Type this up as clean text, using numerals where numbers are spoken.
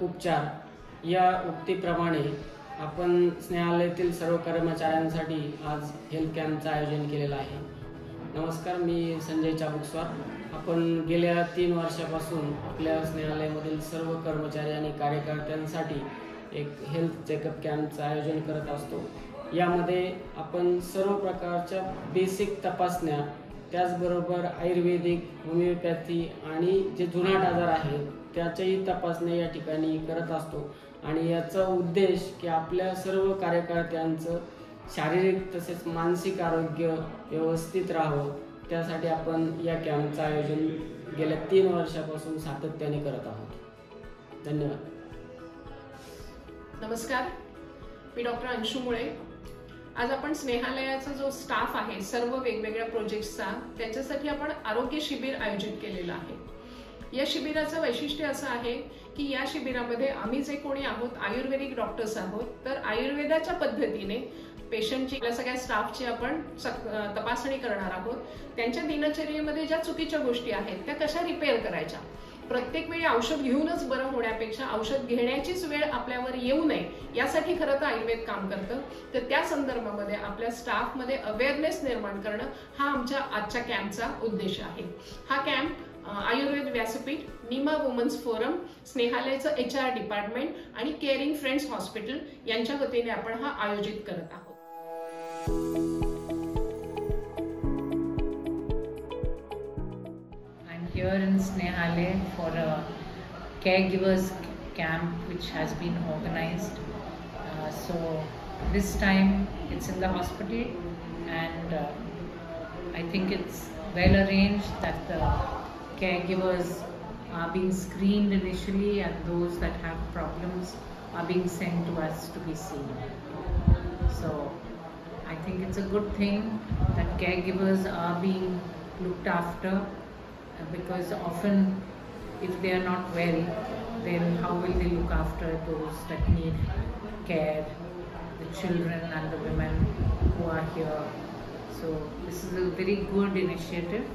उपचार या उक्तीप्रमाणे आपण स्नेहालयातील सर्व कर्मचाऱ्यांसाठी आज हेल्थ कॅम्पचं आयोजन केलेलं आहे। नमस्कार, मी संजय चाबुकस्वार। आपण गेल्या 3 वर्षापासून आपल्या स्नेहालयामधील सर्व कर्मचारी आणि कार्यकर्त्यांसाठी एक हेल्थ चेकअप कॅम्पचं आयोजन करत असतो। यामध्ये आपण सर्व प्रकारच्या बेसिक तपासण्या, त्याचबरोबर आयुर्वेदिक, होमिओपॅथी आणि जे जुनाट आजार आहेत त्याच्याही तपासण्या या ठिकाणी करत असतो। आणि याचा उद्देश की आपल्या सर्व कार्यकर्त्यांचं शारीरिक तसेच मानसिक आरोग्य व्यवस्थित राहावं, त्यासाठी आपण या कॅम्पचं आयोजन गेल्या 3 वर्षापासून सातत्याने करत आहोत। धन्यवाद। नमस्कार, मी डॉक्टर अंशू मुळे। आज आपण स्नेहालयाचा जो स्टाफ आहे सर्व वेगवेगळ्या प्रोजेक्ट्सचा, त्याच्यासाठी आपण आरोग्य शिबिर आयोजित केलेलं आहे। या शिबिराचं वैशिष्ट्य असं आहे की या शिबिरामध्ये आम्ही जे कोणी आहोत आयुर्वेदिक डॉक्टर्स आहोत, तर आयुर्वेदाच्या पद्धतीने पेशंटची, आपल्या सगळ्या स्टाफची आपण तपासणी करणार आहोत। त्यांच्या दिनचर्येमध्ये ज्या चुकीच्या गोष्टी आहेत त्या कशा रिपेअर करायच्या, प्रत्येक वेळी औषध घेऊनच बरं होण्यापेक्षा औषध घेण्याचीच वेळ आपल्यावर येऊ नये यासाठी खरं तर आयुर्वेद काम करतं। तर त्या संदर्भामध्ये आपल्या स्टाफमध्ये अवेअरनेस निर्माण करणं हा आमच्या आजच्या कॅम्पचा उद्देश आहे। हा camp Ayurved Vyaspeeth, NIMA women's forum, स्नेहालयाचं HR डिपार्टमेंट आणि केअरिंग फ्रेंड्स हॉस्पिटल यांच्या वतीने आपण हा आयोजित करत आहोत। Here in Snehalaya for a caregivers camp which has been organized. So this time it's in the hospital, and I think it's well arranged that the caregivers are being screened initially, and those that have problems are being sent to us to be seen. So I think it's a good thing that caregivers are being looked after, because often if they are not well, then how will they look after those that need care, the children and the women who are here. So this is a very good initiative.